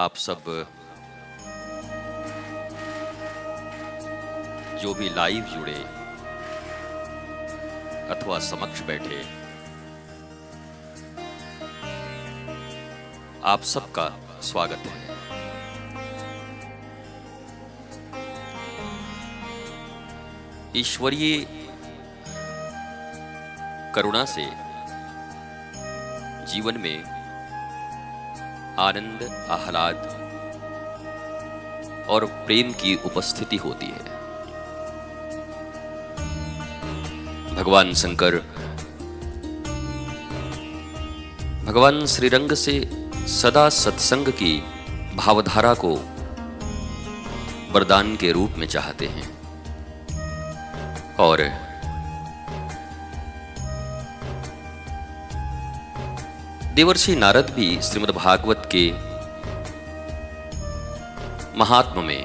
आप सब जो भी लाइव जुड़े अथवा समक्ष बैठे, आप सबका स्वागत है। ईश्वरीय करुणा से जीवन में आनंद, आह्लाद और प्रेम की उपस्थिति होती है। भगवान शंकर भगवान श्रीरंग से सदा सत्संग की भावधारा को वरदान के रूप में चाहते हैं और देवर्षि नारद भी श्रीमद् भागवत के महात्म्य में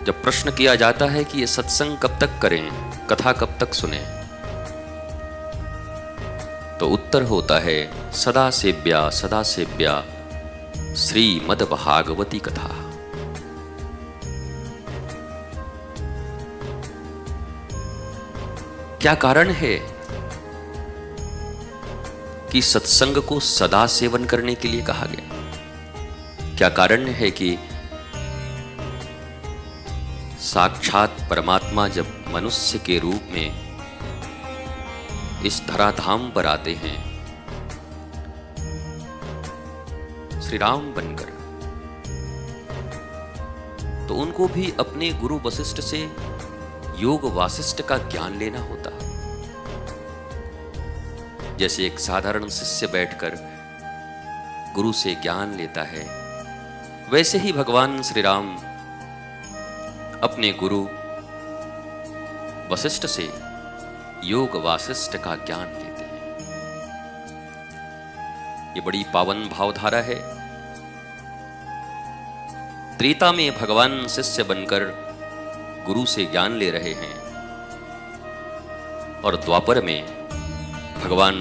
जब प्रश्न किया जाता है कि ये सत्संग कब तक करें, कथा कब तक सुने, तो उत्तर होता है सदा सेव्या श्रीमद् भागवती कथा। क्या कारण है कि सत्संग को सदा सेवन करने के लिए कहा गया? क्या कारण है कि साक्षात परमात्मा जब मनुष्य के रूप में इस धराधाम पर आते हैं, श्री राम बनकर, तो उनको भी अपने गुरु वशिष्ठ से योग वासिष्ठ का ज्ञान लेना होता है। जैसे एक साधारण शिष्य बैठकर गुरु से ज्ञान लेता है, वैसे ही भगवान श्री राम अपने गुरु वशिष्ठ से योग वासिष्ठ का ज्ञान लेते हैं। ये बड़ी पावन भावधारा है। त्रेता में भगवान शिष्य बनकर गुरु से ज्ञान ले रहे हैं और द्वापर में भगवान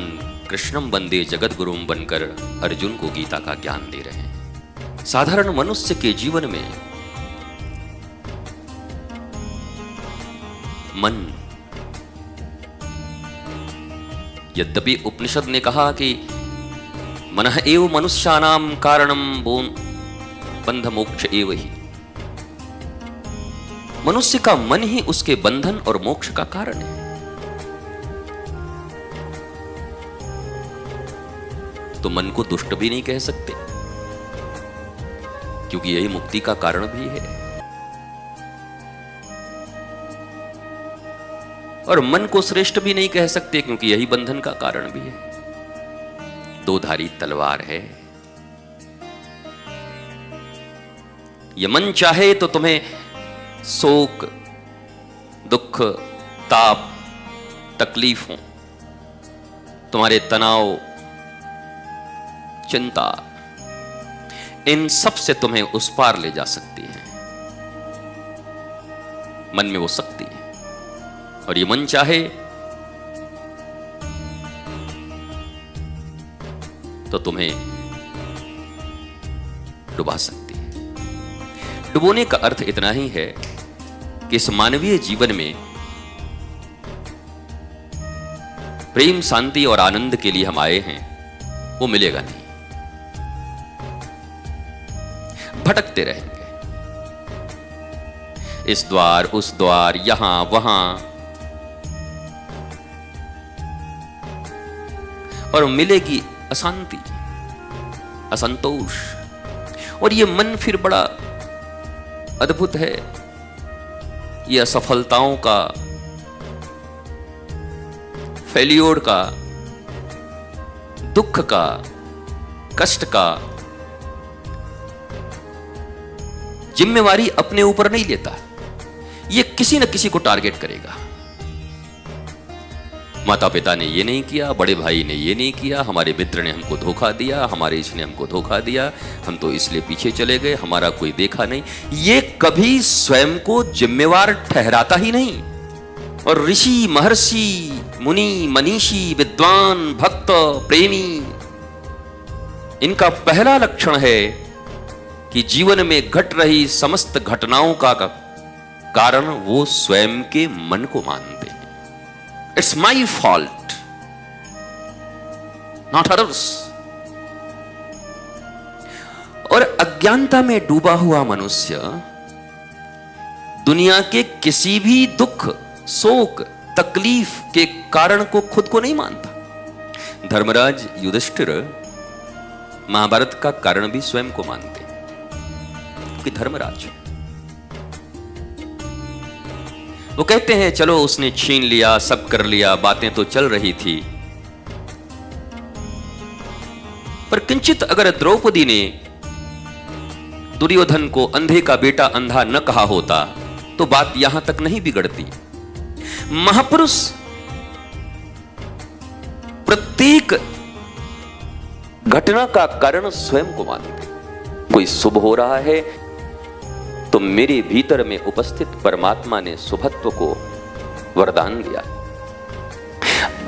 कृष्णम वंदे जगत गुरुम बनकर अर्जुन को गीता का ज्ञान दे रहे हैं। साधारण मनुष्य के जीवन में मन, यद्यपि उपनिषद ने कहा कि मनः एव मनुष्यानां कारणम बंध मोक्ष एव ही, मनुष्य का मन ही उसके बंधन और मोक्ष का कारण है। तो मन को दुष्ट भी नहीं कह सकते, क्योंकि यही मुक्ति का कारण भी है। और मन को श्रेष्ठ भी नहीं कह सकते, क्योंकि यही बंधन का कारण भी है। दो धारी तलवार है। ये मन चाहे तो तुम्हें शोक, दुख, ताप, तकलीफों, तुम्हारे तनाव, चिंता, इन सब से तुम्हें उस पार ले जा सकती है। मन में वो शक्ति है। और ये मन चाहे तो तुम्हें डुबा सकती है। डुबोने का अर्थ इतना ही है कि इस मानवीय जीवन में प्रेम, शांति और आनंद के लिए हम आए हैं, वो मिलेगा नहीं। भटकते रहेंगे, इस द्वार उस द्वार, यहां वहां, और मिलेगी अशांति, असंतोष। और ये मन फिर बड़ा अद्भुत है। ये असफलताओं का, फेल्योर का, दुख का, कष्ट का जिम्मेवारी अपने ऊपर नहीं लेता। ये किसी न किसी को टारगेट करेगा। माता पिता ने ये नहीं किया, बड़े भाई ने ये नहीं किया, हमारे मित्र ने हमको धोखा दिया, हमारे इसने हमको धोखा दिया, हम तो इसलिए पीछे चले गए, हमारा कोई देखा नहीं। ये कभी स्वयं को जिम्मेवार ठहराता ही नहीं। और ऋषि, महर्षि, मुनि, मनीषी, विद्वान, भक्त, प्रेमी, इनका पहला लक्षण है कि जीवन में घट रही समस्त घटनाओं का कारण वो स्वयं के मन को मानते हैं। It's my fault, not others. और अज्ञानता में डूबा हुआ मनुष्य दुनिया के किसी भी दुख, शोक, तकलीफ के कारण को खुद को नहीं मानता। धर्मराज युधिष्ठिर महाभारत का कारण भी स्वयं को मानते कि धर्मराज, वो कहते हैं चलो उसने छीन लिया, सब कर लिया, बातें तो चल रही थी, पर किंचित अगर द्रौपदी ने दुर्योधन को अंधे का बेटा अंधा न कहा होता तो बात यहां तक नहीं बिगड़ती। महापुरुष प्रत्येक घटना का कारण स्वयं को मानते। कोई शुभ हो रहा है तो मेरे भीतर में उपस्थित परमात्मा ने शुभत्व को वरदान दिया,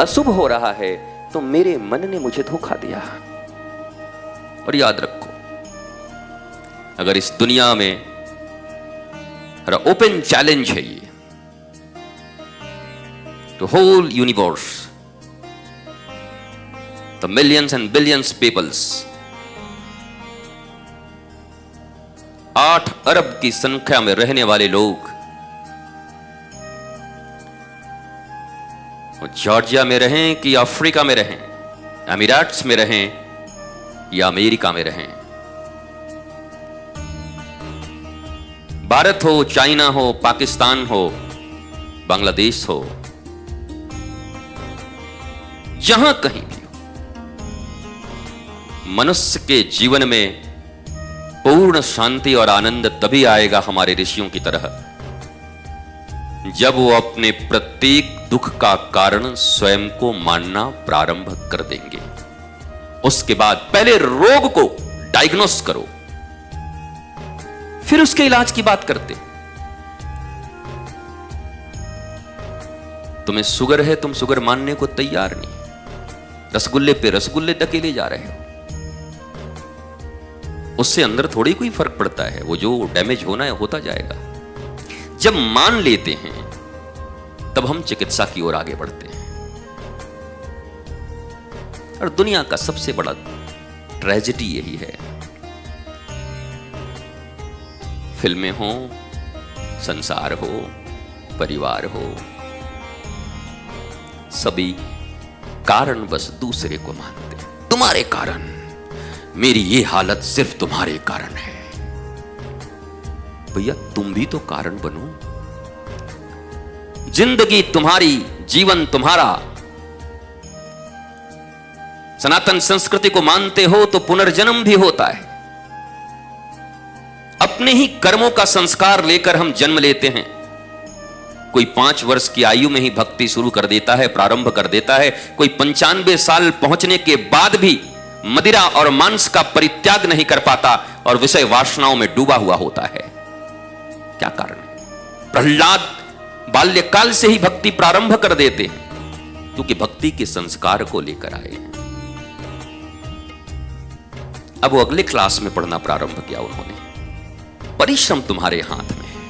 अशुभ हो रहा है तो मेरे मन ने मुझे धोखा दिया। और याद रखो, अगर इस दुनिया में ओपन चैलेंज है ये to whole universe, the millions and billions peoples, 8 अरब की संख्या में रहने वाले लोग, जॉर्जिया में रहें कि अफ्रीका में रहें, अमीराट्स में रहें या अमेरिका में रहें, भारत हो, चाइना हो, पाकिस्तान हो, बांग्लादेश हो, जहां कहीं भी हो, मनुष्य के जीवन में पूर्ण शांति और आनंद तभी आएगा हमारे ऋषियों की तरह जब वो अपने प्रत्येक दुख का कारण स्वयं को मानना प्रारंभ कर देंगे। उसके बाद पहले रोग को डायग्नोस करो, फिर उसके इलाज की बात करते। तुम्हें शुगर है, तुम शुगर मानने को तैयार नहीं, रसगुल्ले पे रसगुल्ले धकेले जा रहे हो, उससे अंदर थोड़ी कोई फर्क पड़ता है, वो जो डैमेज होना है होता जाएगा। जब मान लेते हैं तब हम चिकित्सा की ओर आगे बढ़ते हैं। और दुनिया का सबसे बड़ा ट्रेजेडी यही है, फिल्में हो, संसार हो, परिवार हो, सभी कारण बस दूसरे को मानते हैं। तुम्हारे कारण मेरी ये हालत सिर्फ तुम्हारे कारण है। भैया तुम भी तो कारण बनो, जिंदगी तुम्हारी, जीवन तुम्हारा। सनातन संस्कृति को मानते हो तो पुनर्जन्म भी होता है। अपने ही कर्मों का संस्कार लेकर हम जन्म लेते हैं। कोई 5 वर्ष की आयु में ही भक्ति शुरू कर देता है, प्रारंभ कर देता है। कोई 95 साल पहुंचने के बाद भी मदिरा और मांस का परित्याग नहीं कर पाता और विषय वासनाओं में डूबा हुआ होता है। क्या कारण है? प्रहलाद बाल्यकाल से ही भक्ति प्रारंभ कर देते हैं क्योंकि भक्ति के संस्कार को लेकर आए। अब वो अगले क्लास में पढ़ना प्रारंभ किया उन्होंने। परिश्रम तुम्हारे हाथ में है,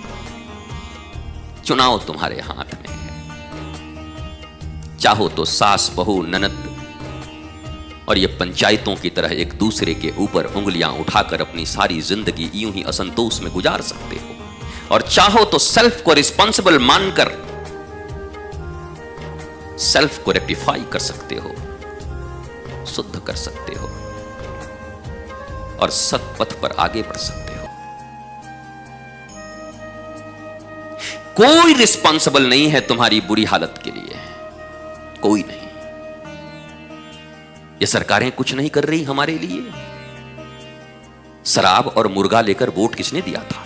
चुनाव तुम्हारे हाथ में है। चाहो तो सास, बहू, ननद और ये पंचायतों की तरह एक दूसरे के ऊपर उंगलियां उठाकर अपनी सारी जिंदगी यूं ही असंतोष में गुजार सकते हो, और चाहो तो सेल्फ को रिस्पॉन्सिबल मानकर सेल्फ को रेक्टिफाई कर सकते हो, शुद्ध कर सकते हो और सत्पथ पर आगे बढ़ सकते हो। कोई रिस्पॉन्सिबल नहीं है तुम्हारी बुरी हालत के लिए, कोई नहीं। ये सरकारें कुछ नहीं कर रही हमारे लिए। शराब और मुर्गा लेकर वोट किसने दिया था?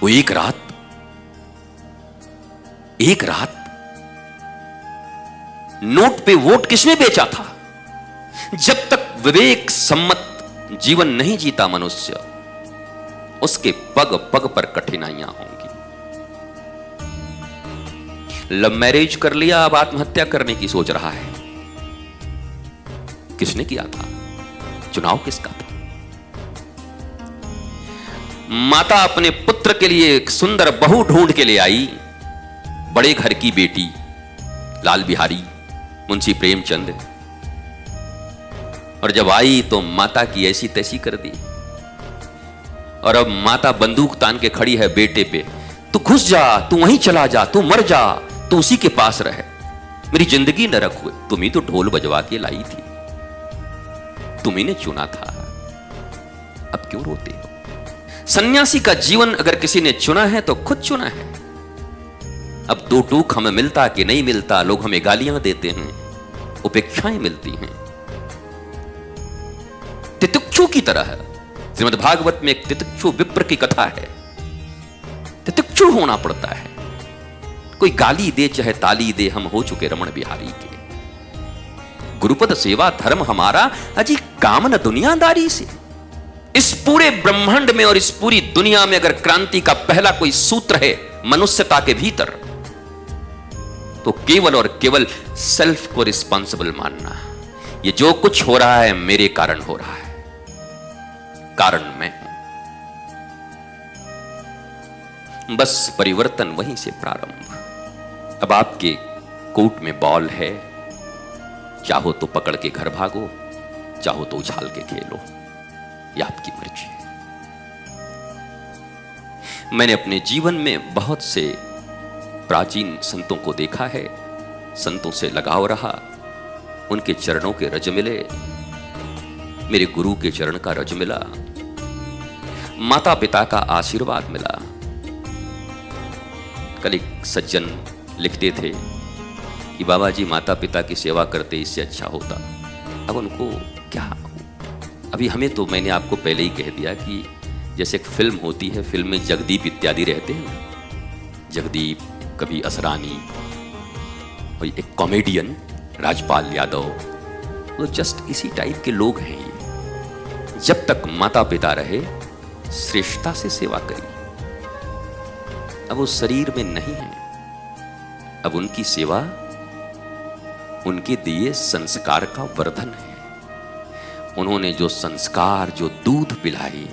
वो एक रात नोट पे वोट किसने बेचा था? जब तक विवेक सम्मत जीवन नहीं जीता मनुष्य, उसके पग पग पर कठिनाइयां होंगी। लव मैरिज कर लिया, अब आत्महत्या करने की सोच रहा है। किसने किया था? चुनाव किसका था? माता अपने पुत्र के लिए एक सुंदर बहू ढूंढ के ले आई, बड़े घर की बेटी, लाल बिहारी, मुंशी प्रेमचंद। और जब आई तो माता की ऐसी तैसी कर दी। और अब माता बंदूक तान के खड़ी है बेटे पे, तू घुस जा, तू वहीं चला जा, तू मर जा, तू उसी के पास रहे, मेरी जिंदगी नरक हुए। तुम ही तो ढोल बजवा के लाई थी, तुम्ही ने चुना था, अब क्यों रोते हो? सन्यासी का जीवन अगर किसी ने चुना है तो खुद चुना है। अब दो टूक हमें मिलता कि नहीं मिलता, लोग हमें गालियां देते हैं, उपेक्षाएं मिलती हैं। तितिक्षु की तरह है, श्रीमद् भागवत में एक तितिक्षु विप्र की कथा है। तितिक्षु होना पड़ता है, कोई गाली दे चाहे ताली दे, हम हो चुके रमण बिहारी के। गुरुपद सेवा धर्म हमारा, अजी काम न दुनियादारी से। इस पूरे ब्रह्मांड में और इस पूरी दुनिया में अगर क्रांति का पहला कोई सूत्र है मनुष्यता के भीतर, तो केवल और केवल सेल्फ को रिस्पॉन्सिबल मानना। ये जो कुछ हो रहा है मेरे कारण हो रहा है, कारण मैं हूं। बस परिवर्तन वहीं से प्रारंभ। अब आपके कोर्ट में बॉल है, चाहो तो पकड़ के घर भागो, चाहो तो उछाल के खेलो, यह आपकी मर्जी है। मैंने अपने जीवन में बहुत से प्राचीन संतों को देखा है, संतों से लगाव रहा, उनके चरणों के रज मिले, मेरे गुरु के चरण का रज मिला, माता पिता का आशीर्वाद मिला। कल एक सज्जन लिखते थे कि बाबा जी माता पिता की सेवा करते इससे अच्छा होता। अब उनको क्या, अभी हमें तो मैंने आपको पहले ही कह दिया कि जैसे एक फिल्म होती है, फिल्म में जगदीप इत्यादि रहते हैं, जगदीप, कभी असरानी, और एक कॉमेडियन राजपाल यादव, वो जस्ट इसी टाइप के लोग हैं ये। जब तक माता पिता रहे श्रेष्ठता से सेवा करिए। अब वो शरीर में नहीं है, अब उनकी सेवा उनके दिए संस्कार का वर्धन है। उन्होंने जो संस्कार, जो दूध पिलाई,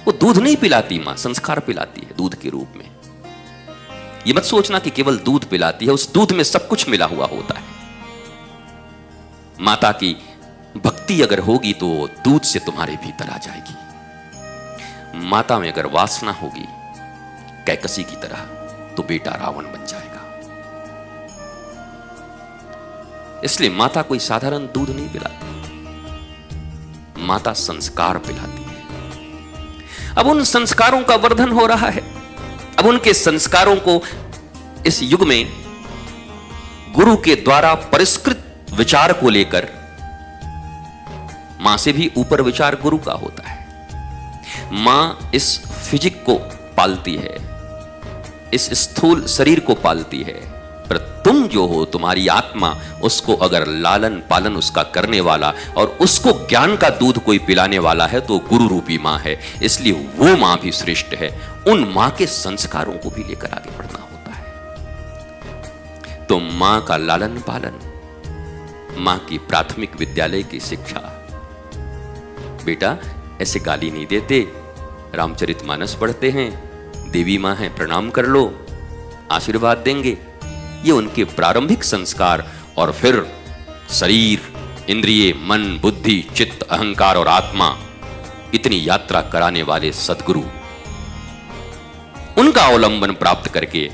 वो दूध नहीं पिलाती मां, संस्कार पिलाती है दूध के रूप में। ये मत सोचना कि केवल दूध पिलाती है, उस दूध में सब कुछ मिला हुआ होता है। माता की भक्ति अगर होगी तो दूध से तुम्हारे भीतर आ जाएगी। माता में अगर वासना होगी कैकसी की तरह, तो बेटा रावण बन जाएगा। इसलिए माता कोई साधारण दूध नहीं पिलाती, माता संस्कार पिलाती है। अब उन संस्कारों का वर्धन हो रहा है। अब उनके संस्कारों को इस युग में गुरु के द्वारा परिष्कृत विचार को लेकर, मां से भी ऊपर विचार गुरु का होता है। मां इस फिजिक को पालती है, इस स्थूल शरीर को पालती है, पर तुम जो हो, तुम्हारी आत्मा, उसको अगर लालन पालन उसका करने वाला और उसको ज्ञान का दूध कोई पिलाने वाला है तो गुरु रूपी मां है। इसलिए वो मां भी श्रेष्ठ है। उन मां के संस्कारों को भी लेकर आगे बढ़ना होता है। तो मां का लालन पालन, मां की प्राथमिक विद्यालय की शिक्षा। बेटा ऐसे गाली नहीं देते, रामचरितमानस पढ़ते हैं, देवी मां है प्रणाम कर लो, आशीर्वाद देंगे। ये उनके प्रारंभिक संस्कार। और फिर शरीर, इंद्रिय, मन, बुद्धि, चित्त, अहंकार और आत्मा, इतनी यात्रा कराने वाले सद्गुरु, उनका अवलंबन प्राप्त करके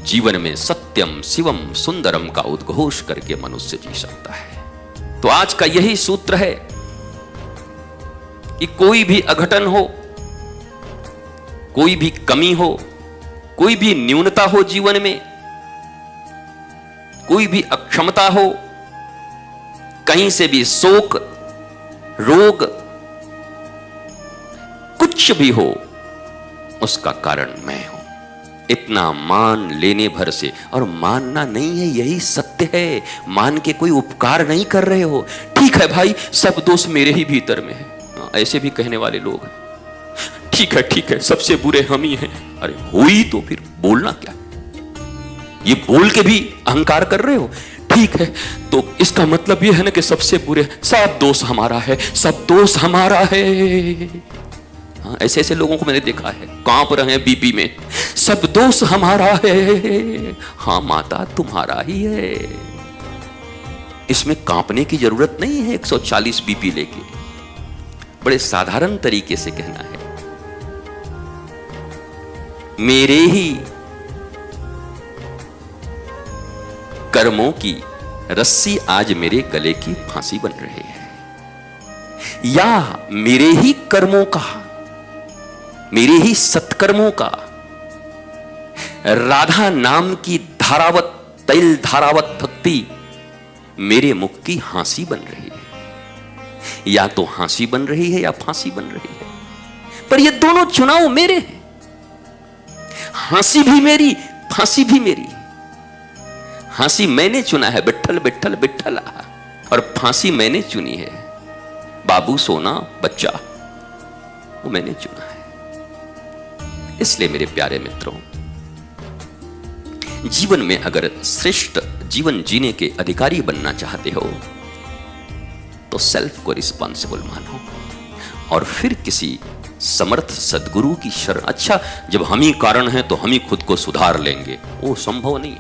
जीवन में सत्यम शिवम सुंदरम का उद्घोष करके मनुष्य जी सकता है। तो आज का यही सूत्र है कि कोई भी अघटन हो, कोई भी कमी हो, कोई भी न्यूनता हो जीवन में, कोई भी अक्षमता हो, कहीं से भी शोक, रोग, कुछ भी हो, उसका कारण मैं हूं। इतना मान लेने भर से, और मानना नहीं है, यही सत्य है। मान के कोई उपकार नहीं कर रहे हो। ठीक है भाई, सब दोष मेरे ही भीतर में है, ऐसे भी कहने वाले लोग हैं। ठीक है, सबसे बुरे हम ही हैं। अरे हुई तो फिर बोलना क्या? ये बोल के भी अहंकार कर रहे हो। ठीक है, तो इसका मतलब यह है ना कि सबसे बुरे, सब दोष हमारा है, सब दोष हमारा है। हाँ, ऐसे ऐसे लोगों को मैंने देखा है, कांप रहे हैं बीपी में, सब दोष हमारा है। हाँ माता, तुम्हारा ही है, इसमें कांपने की जरूरत नहीं है। 140 बीपी लेके बड़े साधारण तरीके से कहना है, मेरे ही कर्मों की रस्सी आज मेरे गले की फांसी बन रही है, या मेरे ही कर्मों का, मेरे ही सत्कर्मों का राधा नाम की धारावत, तैल धारावत भक्ति मेरे मुख की हांसी बन रही है। या तो हांसी बन रही है या फांसी बन रही है, पर ये दोनों चुनाव मेरे हैं। हांसी भी मेरी, फांसी भी मेरी। हांसी मैंने चुना है, बिट्ठल बिट्ठल बिट्ठल, और फांसी मैंने चुनी है, बाबू सोना बच्चा, वो मैंने चुना है। इसलिए मेरे प्यारे मित्रों, जीवन में अगर श्रेष्ठ जीवन जीने के अधिकारी बनना चाहते हो तो सेल्फ को रिस्पॉन्सिबल मानो, और फिर किसी समर्थ सदगुरु की शरण। अच्छा, जब हम ही कारण हैं तो हम ही खुद को सुधार लेंगे, वो संभव नहीं।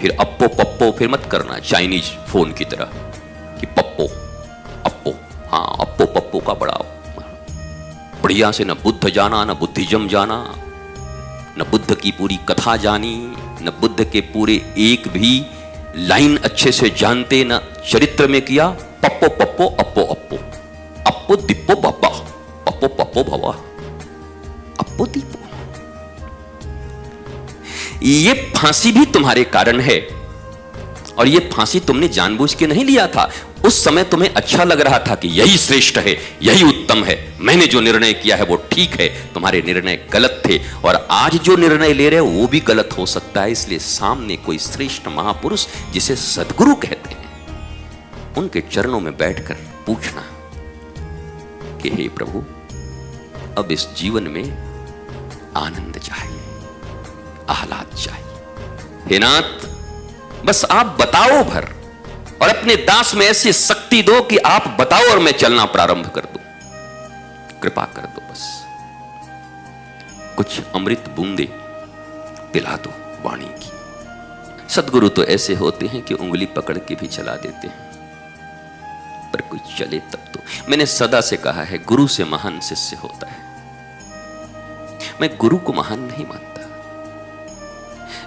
फिर अप्पो पप्पो फिर मत करना चाइनीज फोन की तरह कि पप्पो अप्पो। हाँ, अप्पो पप्पो का बड़ा बढ़िया से न बुद्ध जाना, न बुद्धिज्म जाना, न बुद्ध की पूरी कथा जानी, न बुद्ध के पूरे एक भी लाइन अच्छे से जानते, न चरित्र में किया पप्पो पप्पो अप्पो अप्पो, अप्पो दिप्पो बप्पा, पप्पो पप्पो भवा, अप्पो दीपो। ये फांसी भी तुम्हारे कारण है, और ये फांसी तुमने जानबूझ के नहीं लिया था। उस समय तुम्हें अच्छा लग रहा था कि यही श्रेष्ठ है, यही उत्तम है, मैंने जो निर्णय किया है वो ठीक है। तुम्हारे निर्णय गलत थे, और आज जो निर्णय ले रहे हो वो भी गलत हो सकता है। इसलिए सामने कोई श्रेष्ठ महापुरुष जिसे सदगुरु कहते हैं, उनके चरणों में बैठकर पूछना कि हे प्रभु, अब इस जीवन में आनंद चाहिए, आह्लाद चाहिए। हे नाथ, बस आप बताओ भर, और अपने दास में ऐसी शक्ति दो कि आप बताओ और मैं चलना प्रारंभ कर दूं। कृपा कर दो, बस कुछ अमृत बूंदे पिला दो वाणी की। सदगुरु तो ऐसे होते हैं कि उंगली पकड़ के भी चला देते हैं, पर कोई चले तब तो। मैंने सदा से कहा है, गुरु से महान शिष्य होता है। मैं गुरु को महान नहीं मानता,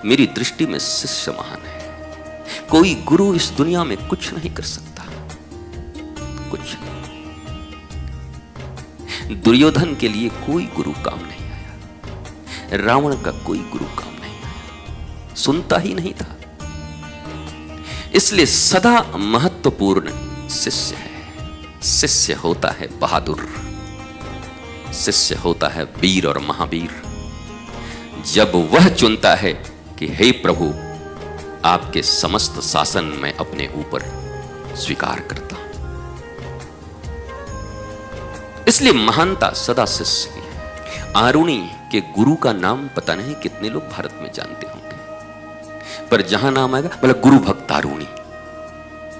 मेरी दृष्टि में शिष्य महान है। कोई गुरु इस दुनिया में कुछ नहीं कर सकता, कुछ नहीं। दुर्योधन के लिए कोई गुरु काम नहीं आया, रावण का कोई गुरु काम नहीं आया, सुनता ही नहीं था। इसलिए सदा महत्वपूर्ण शिष्य है। शिष्य होता है बहादुर, शिष्य होता है वीर और महावीर, जब वह चुनता है कि हे प्रभु, आपके समस्त शासन मैं अपने ऊपर स्वीकार करता हूं। इसलिए महानता सदा शिष्य की है। आरुणि के गुरु का नाम पता नहीं कितने लोग भारत में जानते होंगे, पर जहां नाम आएगा बोला गुरु भक्त आरुणि,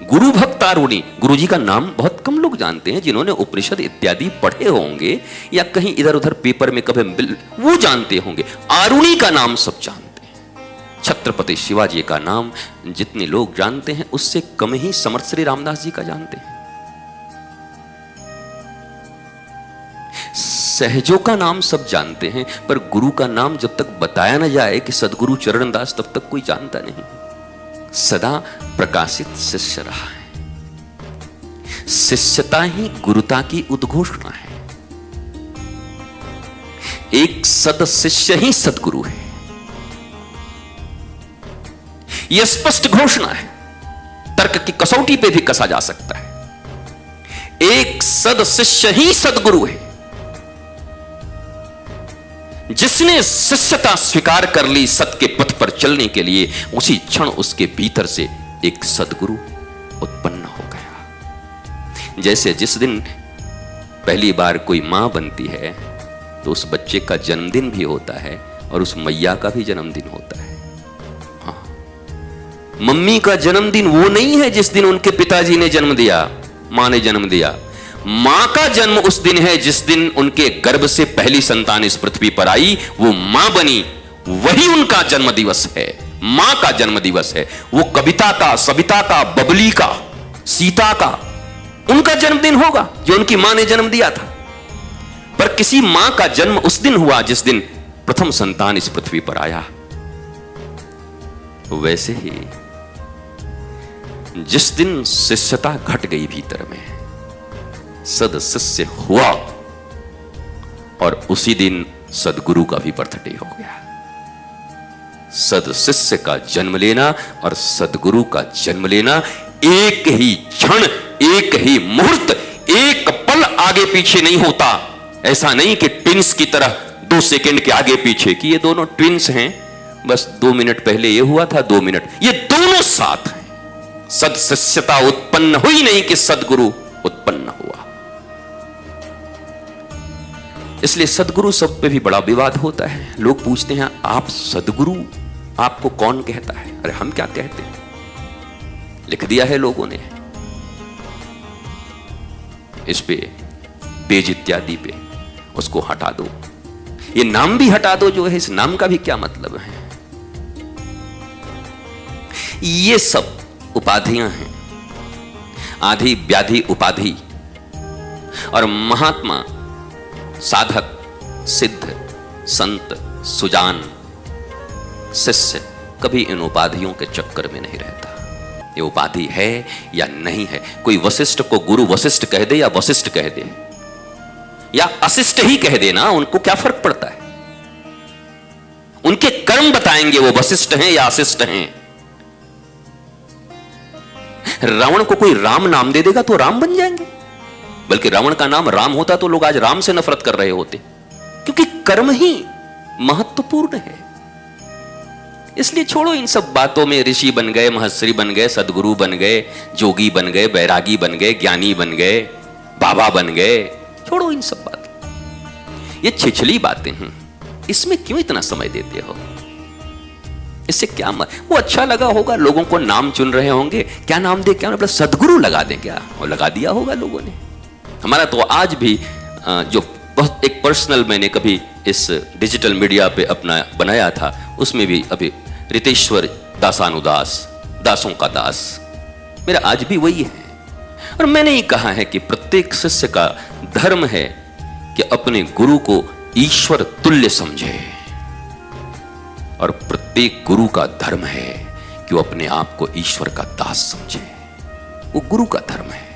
गुरु भक्त आरुणि। गुरु जी का नाम बहुत कम लोग जानते हैं, जिन्होंने उपनिषद इत्यादि पढ़े होंगे या कहीं इधर उधर पेपर में कभी वो जानते होंगे। आरुणि का नाम सब जानते हैं। छत्रपति शिवाजी का नाम जितने लोग जानते हैं, उससे कम ही समर्थ श्री रामदास जी का जानते हैं। सहजों का नाम सब जानते हैं, पर गुरु का नाम जब तक बताया न जाए कि सदगुरु चरणदास, तब तक कोई जानता नहीं। सदा प्रकाशित शिष्य रहा है। शिष्यता ही गुरुता की उद्घोषणा है। एक सद शिष्य ही सदगुरु है, यह स्पष्ट घोषणा है, तर्क की कसौटी पे भी कसा जा सकता है। एक सद शिष्य ही सदगुरु है। जिसने शिष्यता स्वीकार कर ली सत के पथ पर चलने के लिए, उसी क्षण उसके भीतर से एक सदगुरु उत्पन्न हो गया। जैसे जिस दिन पहली बार कोई मां बनती है तो उस बच्चे का जन्मदिन भी होता है और उस मैया का भी जन्मदिन होता है। हाँ, मम्मी का जन्मदिन वो नहीं है जिस दिन उनके पिताजी ने जन्म दिया, मां ने जन्म दिया। मां का जन्म उस दिन है जिस दिन उनके गर्भ से पहली संतान इस पृथ्वी पर आई, वो मां बनी, वही उनका जन्म दिवस है, मां का जन्म दिवस है। वो कविता का, सविता का, बबली का, सीता का, उनका जन्मदिन होगा जो उनकी मां ने जन्म दिया था। पर किसी मां का जन्म उस दिन हुआ जिस दिन प्रथम संतान इस पृथ्वी पर आया। वैसे ही जिस दिन शिष्यता घट गई भीतर में, सद शिष्य हुआ, और उसी दिन सदगुरु का भी बर्थडे हो गया। सद शिष्य का जन्म लेना और सदगुरु का जन्म लेना एक ही क्षण, एक ही मुहूर्त, एक पल आगे पीछे नहीं होता। ऐसा नहीं कि ट्विंस की तरह 2 सेकंड के आगे पीछे, कि ये दोनों ट्विंस हैं, बस 2 मिनट पहले ये हुआ था, 2 मिनट, ये दोनों साथ हैं। सद शिष्यता उत्पन्न हुई नहीं कि सदगुरु उत्पन्न हुआ। इसलिए सदगुरु शब्द पे भी बड़ा विवाद होता है। लोग पूछते हैं आप सदगुरु, आपको कौन कहता है? अरे हम क्या कहते हैं, लिख दिया है लोगों ने इस पे, पेज इत्यादि पे, उसको हटा दो। ये नाम भी हटा दो जो है, इस नाम का भी क्या मतलब है? ये सब उपाधियां हैं, आधि व्याधि उपाधि। और महात्मा, साधक, सिद्ध, संत, सुजान, शिष्य कभी इन उपाधियों के चक्कर में नहीं रहता। ये उपाधि है या नहीं है। कोई वशिष्ठ को गुरु वशिष्ठ कह दे या वशिष्ठ कह दे या अशिष्ट ही कह देना, उनको क्या फर्क पड़ता है? उनके कर्म बताएंगे वो वशिष्ठ हैं या अशिष्ट हैं। रावण को कोई राम नाम दे देगा तो राम बन जाएंगे, बल्कि रावण का नाम राम होता तो लोग आज राम से नफरत कर रहे होते, क्योंकि कर्म ही महत्वपूर्ण है। इसलिए छोड़ो इन सब बातों में। ऋषि बन गए, महर्षि बन गए, सदगुरु बन गए, जोगी बन गए, बैरागी बन गए, ज्ञानी बन गए, बाबा बन गए, छोड़ो इन सब बात। ये छिछली बातें हैं, इसमें क्यों इतना समय देते हो? इससे क्या वो अच्छा लगा होगा, लोगों को नाम चुन रहे होंगे, क्या नाम दे, क्या मतलब सदगुरु लगा दे क्या? और लगा दिया होगा लोगों ने। हमारा तो आज भी जो बहुत एक पर्सनल मैंने कभी इस डिजिटल मीडिया पे अपना बनाया था, उसमें भी अभी रितेश्वर दासानुदास, दासों का दास, मेरा आज भी वही है। और मैंने ही कहा है कि प्रत्येक शिष्य का धर्म है कि अपने गुरु को ईश्वर तुल्य समझे, और प्रत्येक गुरु का धर्म है कि वो अपने आप को ईश्वर का दास समझे। वो गुरु का धर्म है।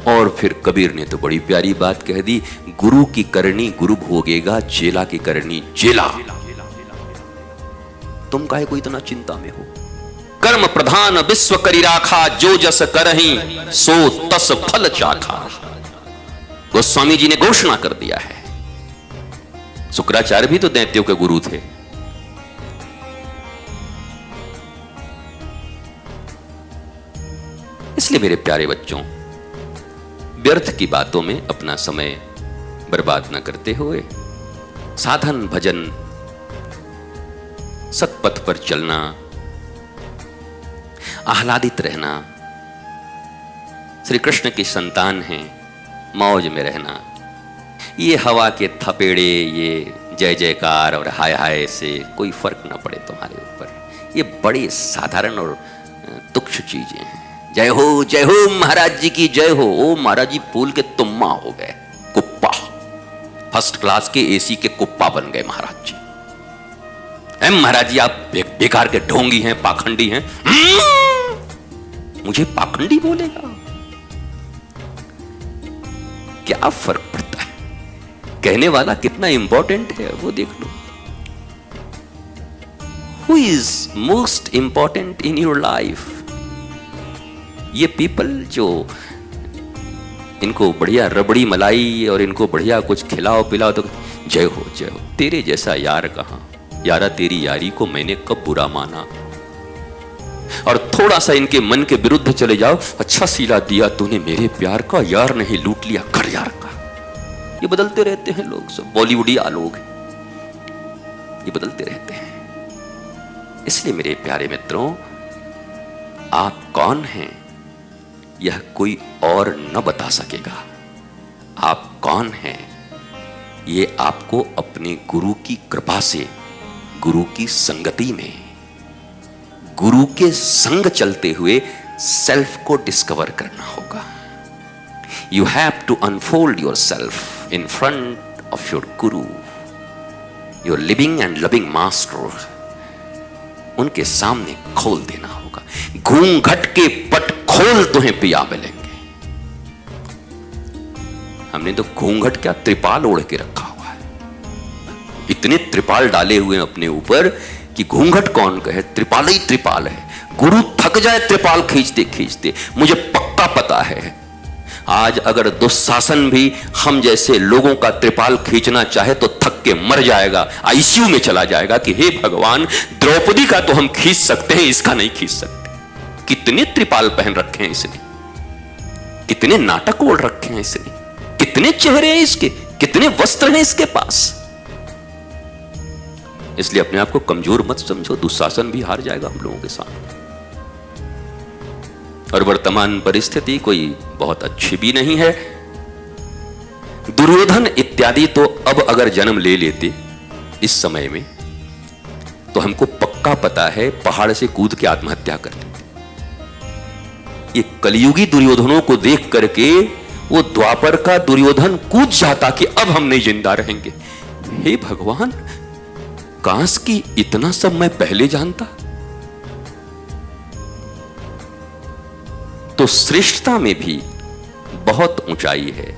और फिर कबीर ने तो बड़ी प्यारी बात कह दी, गुरु की करनी गुरु भोगेगा, चेला की करनी चेला। तुम काहे को इतना चिंता में हो? कर्म प्रधान विश्व करी राखा, जो जस करहि सो तस फल चाखा। गोस्वामी जी ने घोषणा कर दिया है। शुक्राचार्य भी तो दैत्यों के गुरु थे। इसलिए मेरे प्यारे बच्चों, व्यर्थ की बातों में अपना समय बर्बाद न करते हुए साधन भजन, सत्पथ पर चलना, आह्लादित रहना, श्री कृष्ण की संतान हैं, मौज में रहना, ये हवा के थपेड़े, ये जय जयकार और हाय हाय से कोई फर्क ना पड़े तुम्हारे ऊपर। ये बड़ी साधारण और तुच्छ चीजें हैं। जय हो महाराज जी की जय हो। ओ महाराज जी फूल के तुम्मा हो गए, कुप्पा, फर्स्ट क्लास के एसी के कुप्पा बन गए महाराज जी। महाराज जी आप बेकार के ढोंगी हैं, पाखंडी हैं। मुझे पाखंडी बोलेगा? क्या फर्क पड़ता है? कहने वाला कितना इंपॉर्टेंट है वो देख लो। Who is most important in your life? ये पीपल जो इनको बढ़िया रबड़ी मलाई और इनको बढ़िया कुछ खिलाओ पिलाओ तो जय हो जय हो। तेरे जैसा यार कहां यारा, तेरी यारी को मैंने कब बुरा माना। और थोड़ा सा इनके मन के विरुद्ध चले जाओ, अच्छा सिला दिया तूने मेरे प्यार का, यार नहीं लूट लिया कर यार का। ये बदलते रहते हैं लोग, सब बॉलीवुडिया लोग ये बदलते रहते हैं। इसलिए मेरे प्यारे मित्रों, आप कौन हैं यह कोई और न बता सकेगा। आप कौन हैं ये आपको अपने गुरु की कृपा से, गुरु की संगति में, गुरु के संग चलते हुए सेल्फ को डिस्कवर करना होगा। You have to unfold yourself in front of your guru, your living and loving master. उनके सामने खोल देना होगा। घूंघट के पट खोल तुम्हें पिया मिलेंगे। हमने तो घूंघट क्या, त्रिपाल ओढ़ के रखा हुआ है। इतने त्रिपाल डाले हुए हैं अपने ऊपर कि घूंघट कौन कहे, त्रिपाल ही त्रिपाल है। गुरु थक जाए त्रिपाल खींचते खींचते। मुझे पक्का पता है आज अगर दुशासन भी हम जैसे लोगों का त्रिपाल खींचना चाहे तो थक के मर जाएगा, आईसीयू में चला जाएगा कि हे भगवान, द्रौपदी का तो हम खींच सकते हैं, इसका नहीं खींच सकते। कितने त्रिपाल पहन रखे हैं इसने, कितने नाटक ओढ़ रखे हैं इसने, कितने चेहरे हैं इसके, कितने वस्त्र हैं इसके पास। इसलिए अपने आप को कमजोर मत समझो, दुशासन भी हार जाएगा हम लोगों के साथ। और वर्तमान परिस्थिति कोई बहुत अच्छी भी नहीं है। दुर्योधन इत्यादि तो अब अगर जन्म ले लेते इस समय में तो हमको पक्का पता है पहाड़ से कूद के आत्महत्या कर लेते। ये कलयुगी दुर्योधनों को देख करके वो द्वापर का दुर्योधन कूद जाता कि अब हम नहीं जिंदा रहेंगे। हे भगवान, काश की इतना सब मैं पहले जानता। तो श्रेष्ठता में भी बहुत ऊंचाई है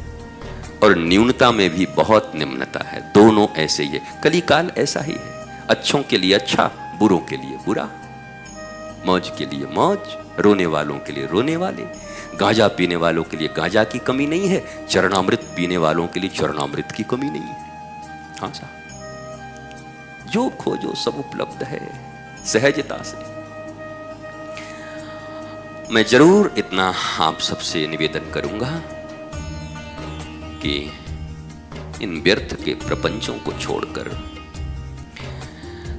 और न्यूनता में भी बहुत निम्नता है। दोनों ऐसे ही है। कलिकाल ऐसा ही है। अच्छों के लिए अच्छा, बुरों के लिए बुरा, मौज के लिए मौज, रोने वालों के लिए रोने वाले, गांजा पीने वालों के लिए गांजा की कमी नहीं है, चरणामृत पीने वालों के लिए चरणामृत की कमी नहीं है। हाँ साहब, जो खोजो सब उपलब्ध है सहजता से। मैं जरूर इतना आप सबसे निवेदन करूंगा कि इन व्यर्थ के प्रपंचों को छोड़कर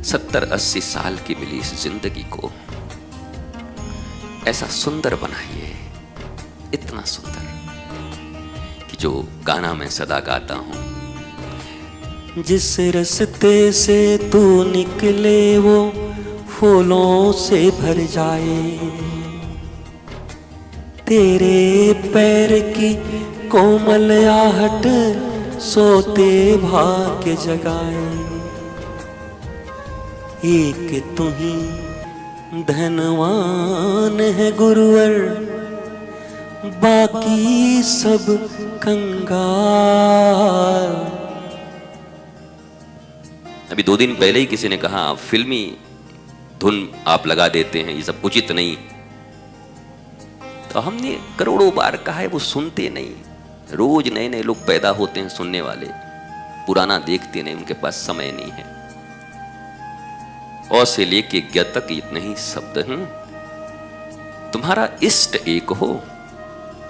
70-80 साल की मिली इस जिंदगी को ऐसा सुंदर बनाइए, इतना सुंदर कि जो गाना मैं सदा गाता हूं, जिस रास्ते से तू निकले वो फूलों से भर जाए, तेरे पैर की कोमल आहट सोते भाग्य जगाए। एक तू ही धनवान है गुरुवर, बाकी सब कंगाल। अभी 2 दिन पहले ही किसी ने कहा फिल्मी धुन आप लगा देते हैं, ये सब उचित नहीं। तो हमने करोड़ों बार कहा है, वो सुनते नहीं। रोज नए नए लोग पैदा होते हैं सुनने वाले, पुराना देखते नहीं, उनके पास समय नहीं है। औ से लेके ज्ञ तक इतने ही शब्द हैं। तुम्हारा इष्ट एक हो,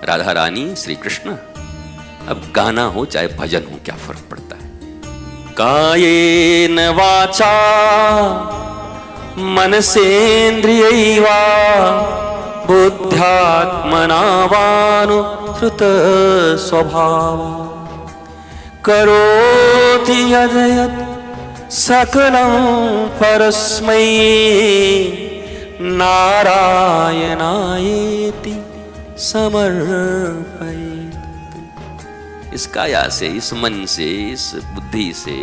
राधा रानी श्री कृष्ण। अब गाना हो चाहे भजन हो, क्या फर्क पड़ता है। कायेन वाचा मनसेन्द्रियैवा बुद्ध्यात्मना वानुसृत स्वभाव, करोति यद्यत् सकलं परस्मै नारायणायेति समर्पयेत्। इस काया से, इस मन से, इस बुद्धि से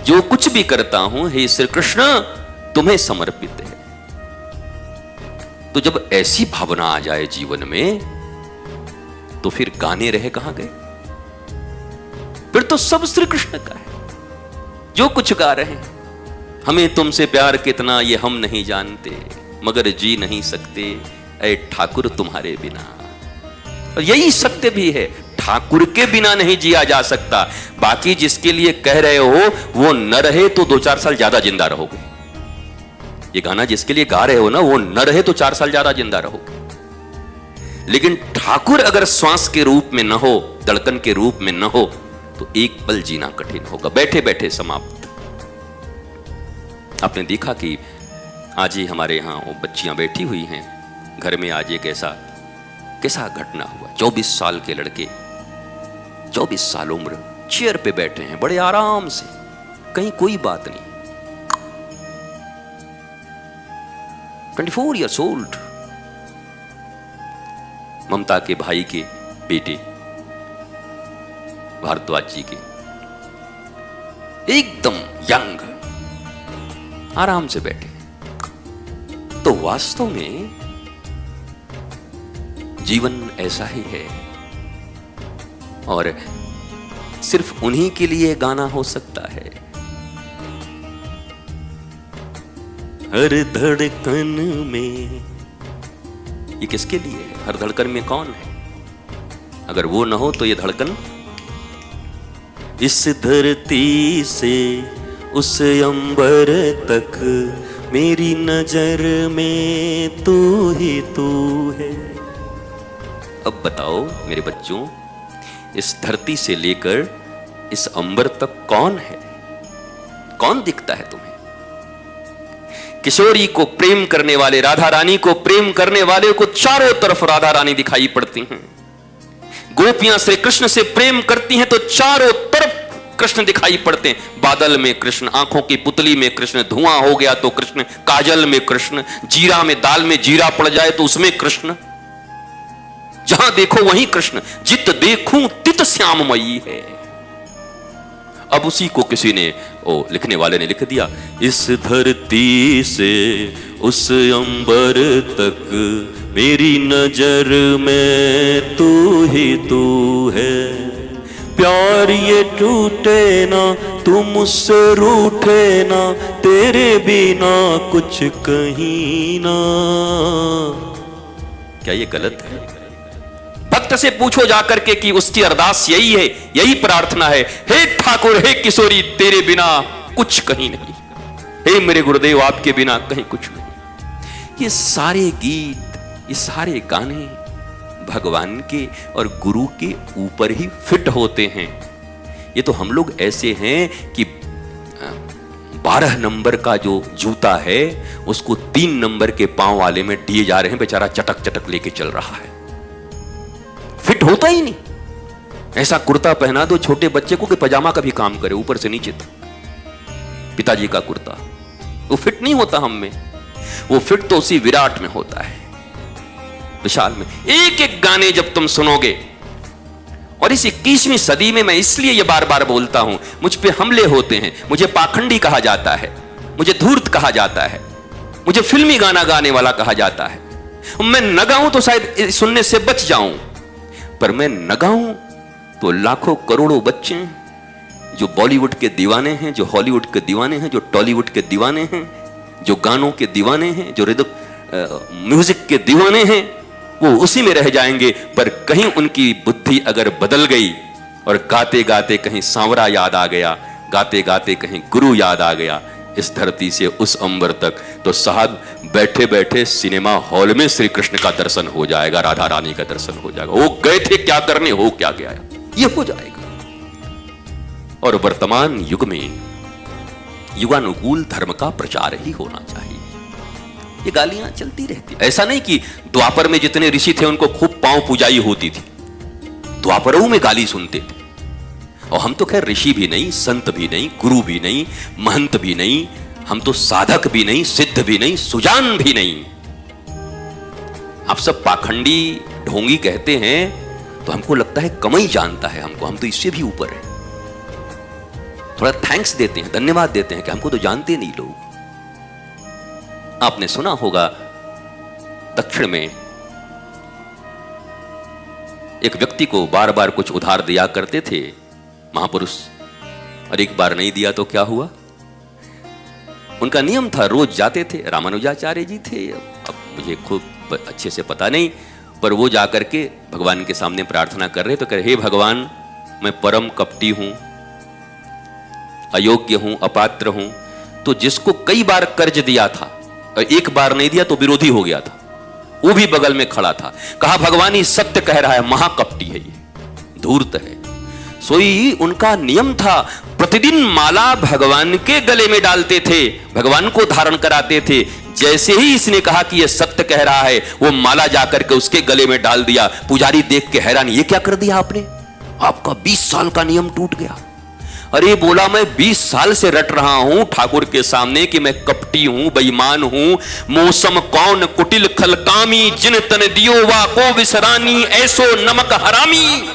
जो कुछ भी करता हूं, हे श्री कृष्ण तुम्हें समर्पित है। तो जब ऐसी भावना आ जाए जीवन में तो फिर गाने रहे कहां गए। फिर तो सब श्री कृष्ण का है। जो कुछ गा रहे हैं, हमें तुमसे प्यार कितना ये हम नहीं जानते, मगर जी नहीं सकते ऐ ठाकुर तुम्हारे बिना। और यही सत्य भी है, ठाकुर के बिना नहीं जिया जा सकता। बाकी जिसके लिए कह रहे हो वो न रहे तो 2-4 साल ज्यादा जिंदा रहोगे। ये गाना जिसके लिए गा रहे हो ना, वो न रहे तो 4 साल ज्यादा जिंदा रहोगे। लेकिन ठाकुर अगर श्वास के रूप में न हो, धड़कन के रूप में न हो, तो एक पल जीना कठिन होगा, बैठे बैठे समाप्त। आपने देखा कि आज ही हमारे यहाँ वो बच्चियां बैठी हुई हैं घर में। आज एक ऐसा कैसा घटना हुआ, 24 साल के लड़के, 24 साल उम्र, चेयर पे बैठे हैं बड़े आराम से, कहीं कोई बात नहीं। 24 years old, ममता के भाई के बेटे भारद्वाज जी के, एकदम यंग, आराम से बैठे। तो वास्तव में जीवन ऐसा ही है, और सिर्फ उन्हीं के लिए गाना हो सकता है। हर धड़कन में, ये किसके लिए है? हर धड़कन में कौन है? अगर वो ना हो तो ये धड़कन इस धरती से उस अंबर तक मेरी नजर में तू ही तू है। अब बताओ मेरे बच्चों, इस धरती से लेकर इस अंबर तक कौन है? कौन दिखता है तुम्हें? किशोरी को प्रेम करने वाले, राधा रानी को प्रेम करने वाले को चारों तरफ राधा रानी दिखाई पड़ती हैं। गोपियां श्री कृष्ण से प्रेम करती हैं तो चारों तरफ कृष्ण दिखाई पड़ते हैं। बादल में कृष्ण, आंखों की पुतली में कृष्ण, धुआं हो गया तो कृष्ण, काजल में कृष्ण, जीरा में, दाल में जीरा पड़ जाए तो उसमें कृष्ण, जहां देखो वहीं कृष्ण। जित देखूं तित श्याममयी है। अब उसी को किसी ने, लिखने वाले ने लिख दिया, इस धरती से उस अंबर तक मेरी नजर में तू ही तू है। प्यार ये टूटे ना, तू मुझसे रूठे ना, तेरे बिना कुछ कहीं ना। क्या ये गलत है? भक्त से पूछो जाकर के कि उसकी अरदास यही है, यही प्रार्थना है, हे ठाकुर, हे किशोरी, तेरे बिना कुछ कहीं नहीं, हे मेरे गुरुदेव, आपके बिना कहीं कुछ नहीं। ये सारे गीत, ये सारे गाने भगवान के और गुरु के ऊपर ही फिट होते हैं। ये तो हम लोग ऐसे हैं कि 12 नंबर का जो जूता है उसको 3 नंबर के पांव वाले में दिए जा रहे हैं, बेचारा चटक चटक लेके चल रहा है, फिट होता ही नहीं। ऐसा कुर्ता पहना दो छोटे बच्चे को कि पजामा का भी काम करे ऊपर से नीचे तक, पिताजी का कुर्ता, वो फिट नहीं होता हम में। वो फिट तो उसी विराट में होता है, विशाल में। एक एक गाने जब तुम सुनोगे, और इस 21वीं सदी में मैं इसलिए ये बार बार बोलता हूं, मुझ पे हमले होते हैं, मुझे पाखंडी कहा जाता है, मुझे धूर्त कहा जाता है, मुझे फिल्मी गाना गाने वाला कहा जाता है। मैं न गाऊं तो शायद सुनने से बच जाऊं, पर मैं न गाऊं तो लाखों करोड़ों बच्चे जो बॉलीवुड के दीवाने हैं, जो हॉलीवुड के दीवाने हैं, जो टॉलीवुड के दीवाने हैं, जो गानों के दीवाने हैं, जो म्यूजिक के दीवाने हैं, वो उसी में रह जाएंगे। पर कहीं उनकी बुद्धि अगर बदल गई और गाते गाते कहीं सांवरा याद आ गया, गाते गाते कहीं गुरु याद आ गया, इस धरती से उस अंबर तक, तो साहब बैठे बैठे सिनेमा हॉल में श्री कृष्ण का दर्शन हो जाएगा, राधा रानी का दर्शन हो जाएगा। वो गए थे क्या करने, हो क्या गया, ये हो जाएगा। और वर्तमान युग में युगानुकूल धर्म का प्रचार ही होना चाहिए। ये गालियां चलती रहती, ऐसा नहीं कि द्वापर में जितने ऋषि थे उनको खूब पांव पूजाई होती थी, द्वापरों में गाली सुनते थे। और हम तो खैर ऋषि भी नहीं, संत भी नहीं, गुरु भी नहीं, महंत भी नहीं, हम तो साधक भी नहीं, सिद्ध भी नहीं, सुजान भी नहीं। आप सब पाखंडी ढोंगी कहते हैं तो हमको लगता है कम ही जानता है हमको, हम तो इससे भी ऊपर है। थोड़ा थैंक्स देते हैं, धन्यवाद देते हैं कि हमको तो जानते नहीं लोग। आपने सुना होगा दक्षिण में एक व्यक्ति को बार बार कुछ उधार दिया करते थे महापुरुष, और एक बार नहीं दिया तो क्या हुआ? उनका नियम था, रोज जाते थे, रामानुजाचार्य जी थे, अब मुझे खूब अच्छे से पता नहीं, पर वो जाकर के भगवान के सामने प्रार्थना कर रहे तो कह रहे, हे भगवान, मैं परम कपटी हूं, अयोग्य हूं, अपात्र हूं। तो जिसको कई बार कर्ज दिया था और एक बार नहीं दिया तो विरोधी हो गया था, वो भी बगल में खड़ा था, कहा भगवान ये सत्य कह रहा है, महाकपटी है, ये धूर्त है, सोई उनका नियम था। प्रतिदिन माला भगवान के गले में डालते थे, भगवान को धारण कराते थे। जैसे ही इसने कहा कि यह सत्य कह रहा है, वो माला जाकर के उसके गले में डाल दिया। पुजारी देख के हैरान, ये क्या कर दिया आपने? आपका 20 साल का नियम टूट गया। अरे बोला, मैं 20 साल से रट रहा हूं ठाकुर के सामने कि मैं कपटी हूं, बेईमान हूं, मौसम कौन कुटिल खलकामी, जिन तन दियो वा को विसरानी, ऐसो नमक हरामी।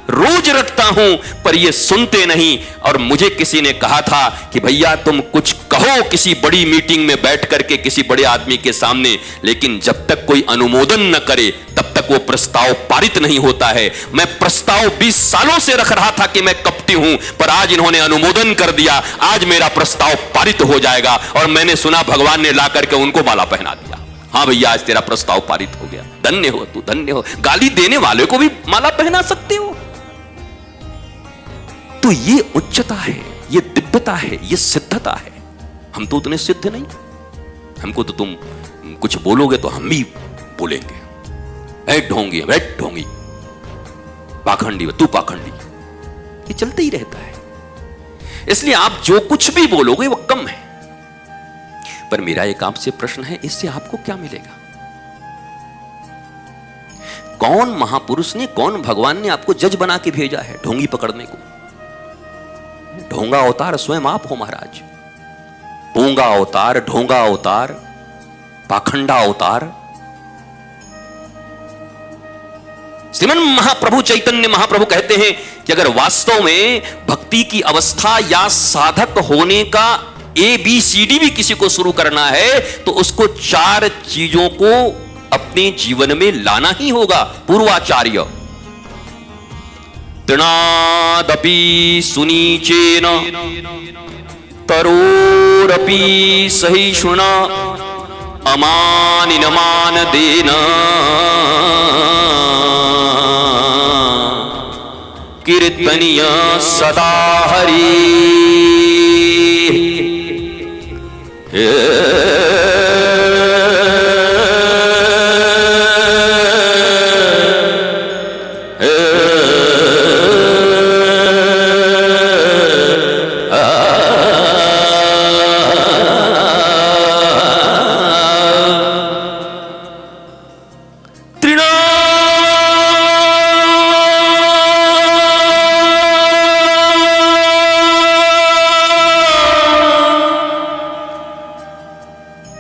रोज रटता हूं पर ये सुनते नहीं। और मुझे किसी ने कहा था कि भैया तुम कुछ कहो किसी बड़ी मीटिंग में बैठ करके किसी बड़े आदमी के सामने, लेकिन जब तक कोई अनुमोदन न करे तब तक वो प्रस्ताव पारित नहीं होता है। मैं प्रस्ताव 20 सालों से रख रहा था कि मैं कपटी हूं, पर आज इन्होंने अनुमोदन कर दिया, आज मेरा प्रस्ताव पारित हो जाएगा। और मैंने सुना भगवान ने ला करके उनको माला पहना दिया। हाँ भैया, आज तेरा प्रस्ताव पारित हो गया, धन्य हो तू, धन्य हो। गाली देने वाले को भी माला पहना सकते हो। तो ये उच्चता है, ये दिव्यता है, ये सिद्धता है। हम तो उतने सिद्ध नहीं, हमको तो तुम कुछ बोलोगे तो हम भी बोलेंगे, ढोंगी ढोंगी, पाखंडी तू पाखंडी, ये चलते ही रहता है। इसलिए आप जो कुछ भी बोलोगे वो कम है। पर मेरा एक आपसे प्रश्न है, इससे आपको क्या मिलेगा? कौन महापुरुष ने, कौन भगवान ने आपको जज बना के भेजा है ढोंगी पकड़ने को? ढोंगा अवतार स्वयं आप हो महाराज। पोंगा अवतार, ढोंगा अवतार, पाखंडा अवतार। श्रीमन महाप्रभु चैतन्य महाप्रभु कहते हैं कि अगर वास्तव में भक्ति की अवस्था या साधक होने का ABCD भी किसी को शुरू करना है तो उसको 4 चीजों को अपने जीवन में लाना ही होगा। पूर्वाचार्य तृणादपि सुनीचेन तरोरपि सहिष्णुना अमानिनमानदेन कीर्तनीय सदा हरि।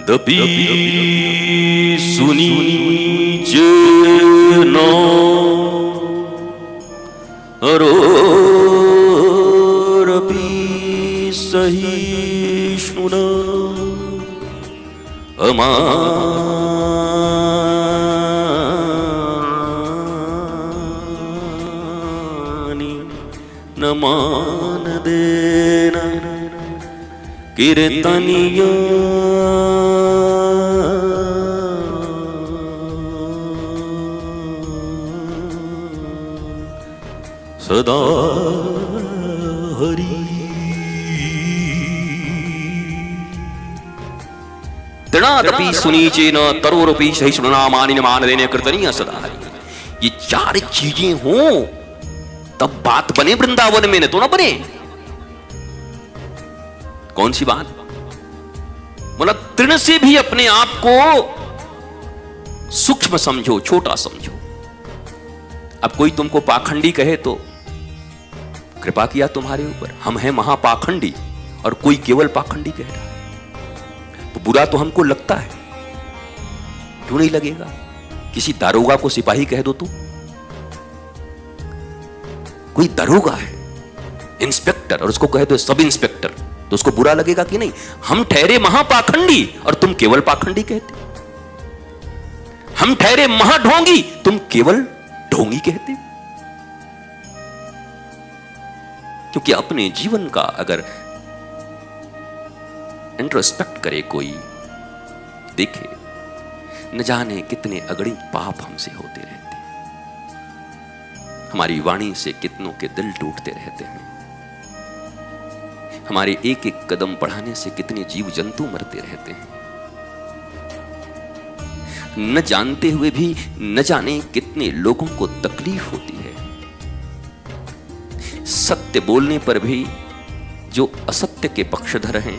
दपि सुनीचेन तरोरपि सहिष्णुना अमानिनमानदेन कीर्तनीय सदा हरि। तृणादपि सुनीचेन तरोरपि सहिष्णुना अमानिनमानदेन कीर्तनीय सदा हरि। ये 4 चीजें हों तब बात बने वृंदावन में, न तो ना बने। कौन सी बात? बोला तृण से भी अपने आप को सूक्ष्म समझो, छोटा समझो। अब कोई तुमको पाखंडी कहे तो कृपा किया तुम्हारे ऊपर, हम हैं महापाखंडी, और कोई केवल पाखंडी कह रहा है तो बुरा तो हमको लगता है, क्यों नहीं लगेगा? किसी दारोगा को सिपाही कह दो तो, कोई दरोगा है इंस्पेक्टर और उसको कह दो सब इंस्पेक्टर, तो उसको बुरा लगेगा कि नहीं? हम ठहरे महापाखंडी और तुम केवल पाखंडी कहते। हम ठहरे महाढोंगी, तुम केवल ढोंगी कहते। क्योंकि अपने जीवन का अगर इंट्रोस्पेक्ट करे कोई, देखे न जाने कितने अगणित पाप हमसे होते रहते हैं, हमारी वाणी से कितनों के दिल टूटते रहते हैं, हमारे एक एक कदम बढ़ाने से कितने जीव जंतु मरते रहते हैं, न जानते हुए भी न जाने कितने लोगों को तकलीफ होती है। सत्य बोलने पर भी जो असत्य के पक्षधर हैं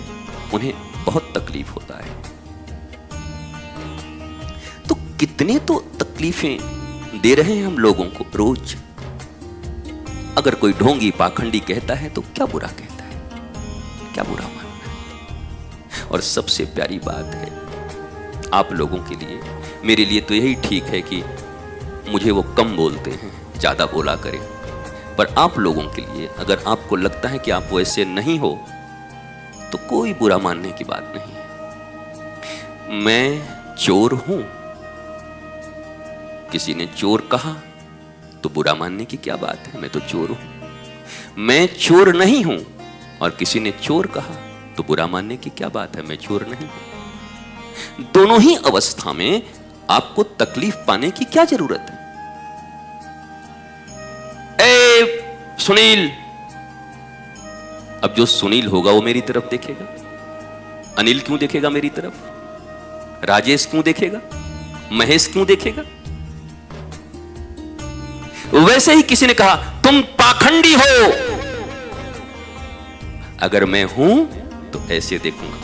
उन्हें बहुत तकलीफ होता है। तो कितने तो तकलीफें दे रहे हैं हम लोगों को रोज। अगर कोई ढोंगी पाखंडी कहता है तो क्या बुरा कहता है, क्या बुरा मानना है। और सबसे प्यारी बात है आप लोगों के लिए, मेरे लिए तो यही ठीक है कि मुझे वो कम बोलते हैं, ज्यादा बोला करें। पर आप लोगों के लिए अगर आपको लगता है कि आप वैसे नहीं हो तो कोई बुरा मानने की बात नहीं है। मैं चोर हूं, किसी ने चोर कहा तो बुरा मानने की क्या बात है, मैं तो चोर हूं। मैं चोर नहीं हूं और किसी ने चोर कहा तो बुरा मानने की क्या बात है, मैं चोर नहीं हूं। दोनों ही अवस्था में आपको तकलीफ पाने की क्या जरूरत है। सुनील, अब जो सुनील होगा वो मेरी तरफ देखेगा। अनिल क्यों देखेगा मेरी तरफ, राजेश क्यों देखेगा, महेश क्यों देखेगा। वैसे ही किसी ने कहा तुम पाखंडी हो, अगर मैं हूं तो ऐसे देखूंगा।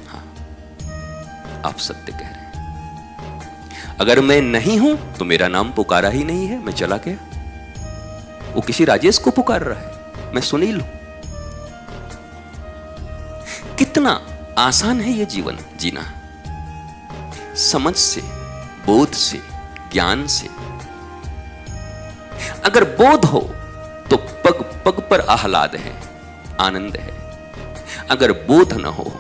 हाँ, आप सत्य कह रहे हैं। अगर मैं नहीं हूं तो मेरा नाम पुकारा ही नहीं है, मैं चला गया। वो किसी राजेश को पुकार रहा है, मैं सुनील हूं। कितना आसान है ये जीवन जीना, समझ से, बोध से, ज्ञान से। अगर बोध हो तो पग पग पर आह्लाद है, आनंद है। अगर बोध न हो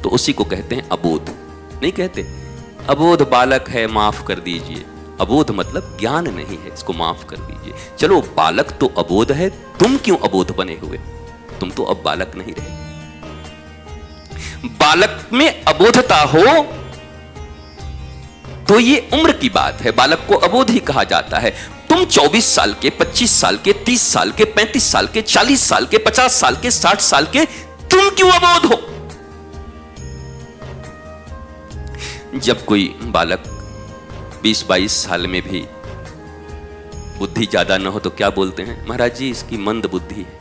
तो उसी को कहते हैं अबोध। नहीं कहते अबोध बालक है माफ कर दीजिए, अबोध मतलब ज्ञान नहीं है, इसको माफ कर दीजिए। चलो बालक तो अबोध है, तुम क्यों अबोध बने हुए, तुम तो अब बालक नहीं रहे। बालक में अबोधता हो तो ये उम्र की बात है, बालक को अबोध ही कहा जाता है। तुम 24 साल के, 25 साल के, 30 साल के, 35 साल के, 40 साल के, 50 साल के, 60 साल के, तुम क्यों अबोध हो। जब कोई बालक 20-22 साल में भी बुद्धि ज्यादा न हो तो क्या बोलते हैं, महाराज जी इसकी मंद बुद्धि है,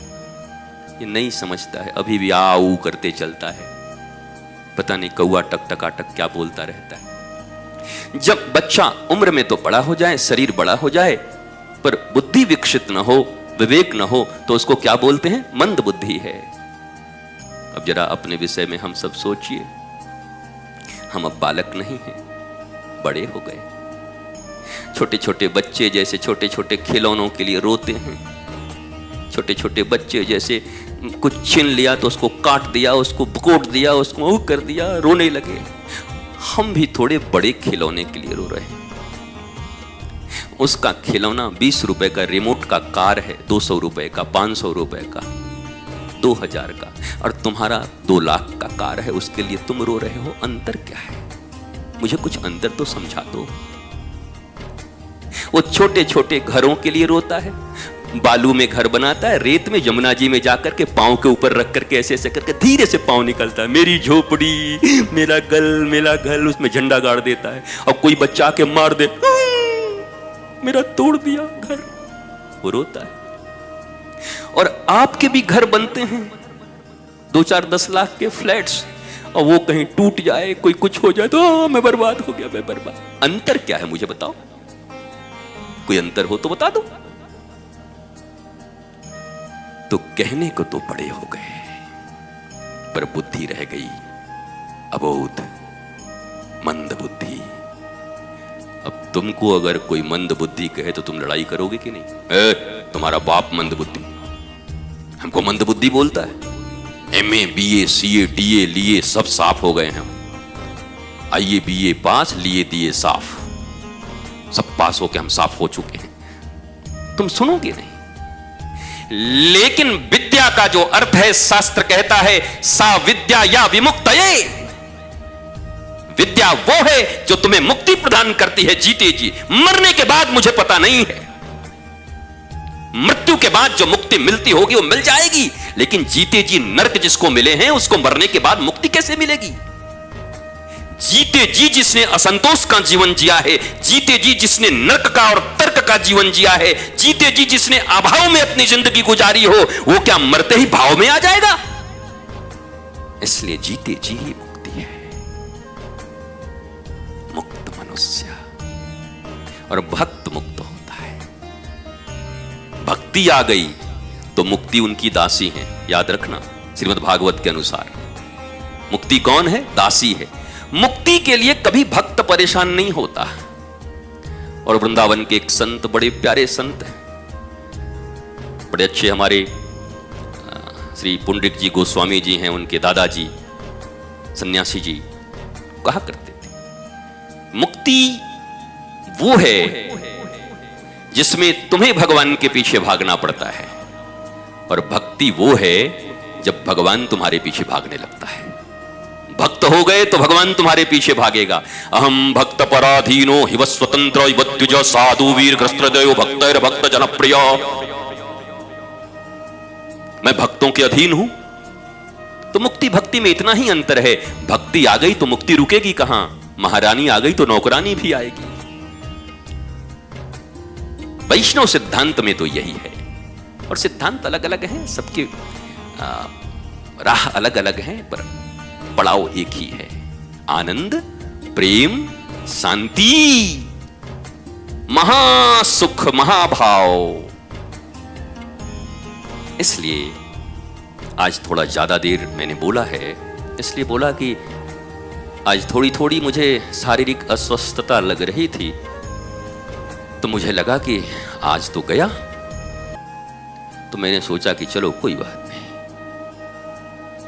ये नहीं समझता है, अभी भी आऊ करते चलता है, पता नहीं कौआ टक टकाटक क्या बोलता रहता है। जब बच्चा उम्र में तो बड़ा हो जाए, शरीर बड़ा हो जाए, पर बुद्धि विकसित न हो, विवेक न हो, तो उसको क्या बोलते हैं, मंद बुद्धि है। अब जरा अपने विषय में हम सब सोचिए, हम अब बालक नहीं हैं, बड़े हो गए। छोटे छोटे बच्चे जैसे छोटे छोटे खिलौनों के लिए रोते हैं, छोटे छोटे बच्चे जैसे कुछ छीन लिया तो उसको काट दिया, उसको कोट दिया, उसको वो कर दिया, रोने लगे। हम भी थोड़े बड़े खिलौने के लिए रो रहे हैं। उसका खिलौना 20 रुपए का रिमोट का कार है, 200 रुपए का, 500 रुपए का, 2000 का, और तुम्हारा 2 लाख का कार है, उसके लिए तुम रो रहे हो। अंतर क्या है, मुझे कुछ अंतर तो समझा दो। वो छोटे छोटे घरों के लिए रोता है, बालू में घर बनाता है, रेत में यमुना जी में जाकर के पांव के ऊपर रख करके ऐसे ऐसे करके धीरे से पांव निकलता है, मेरी झोपड़ी, मेरा गल, उसमें झंडा गाड़ देता है। और कोई बच्चा आके मार दे, मेरा तोड़ दिया घर, वो रोता है। और आपके भी घर बनते हैं 2-4-10 लाख के फ्लैट्स, और वो कहीं टूट जाए, कोई कुछ हो जाए तो मैं बर्बाद हो गया, मैं बर्बाद। अंतर क्या है मुझे बताओ, कोई अंतर हो तो बता दो। तो कहने को तो बड़े हो गए, पर बुद्धि रह गई अबोध, मंद बुद्धि। अब तुमको अगर कोई मंद बुद्धि कहे तो तुम लड़ाई करोगे कि नहीं, तुम्हारा बाप मंद बुद्धि, हमको मंद बुद्धि बोलता है। MA BA CA DA लिए सब साफ हो गए हैं, IE BA पास, लिए दिए साफ, सब पास होके हम साफ हो चुके हैं। तुम सुनोगे नहीं। लेकिन विद्या का जो अर्थ है, शास्त्र कहता है सा विद्या या विमुक्तये, विद्या वो है जो तुम्हें मुक्ति प्रदान करती है जीते जी। मरने के बाद मुझे पता नहीं है, मृत्यु के बाद जो मुक्ति मिलती होगी वो मिल जाएगी, लेकिन जीते जी नरक जिसको मिले हैं उसको मरने के बाद मुक्ति कैसे मिलेगी। जीते जी जिसने असंतोष का जीवन जिया है, जीते जी जिसने नर्क का और तर्क का जीवन जिया है, जीते जी जिसने अभाव में अपनी जिंदगी गुजारी हो, वो क्या मरते ही भाव में आ जाएगा? इसलिए जीते जी ही मुक्ति है। मुक्त मनुष्य और भक्त मुक्त होता है। भक्ति आ गई तो मुक्ति उनकी दासी है। याद रखना, श्रीमद् भागवत के अनुसार मुक्ति कौन है? दासी है। मुक्ति के लिए कभी भक्त परेशान नहीं होता। और वृंदावन के एक संत, बड़े प्यारे संत हैं, बड़े अच्छे, हमारे श्री पुंडरिक जी गोस्वामी जी हैं, उनके दादाजी सन्यासी जी कहा करते थे, मुक्ति वो है जिसमें तुम्हें भगवान के पीछे भागना पड़ता है, और भक्ति वो है जब भगवान तुम्हारे पीछे भागने लगता है। भक्त हो गए तो भगवान तुम्हारे पीछे भागेगा। अहम भक्त पराधीनो हिव स्वतंत्र द्विज साधु वीर ग्रस्त्रदेव भक्तर भक्त जनप्रिय। मैं भक्तों के अधीन हूं। तो मुक्ति भक्ति में इतना ही अंतर है। भक्ति आ गई तो मुक्ति रुकेगी कहां? महारानी आ गई तो नौकरानी भी आएगी। वैष्णव सिद्धांत में तो यही है। और सिद्धांत अलग अलग हैं, सबके राह अलग अलग हैं, पर पड़ाव एक ही है। आनंद, प्रेम, शांति, महासुख, महाभाव। इसलिए आज थोड़ा ज्यादा देर मैंने बोला है, इसलिए बोला कि आज थोड़ी थोड़ी मुझे शारीरिक अस्वस्थता लग रही थी, तो मुझे लगा कि आज तो गया, तो मैंने सोचा कि चलो कोई बात नहीं,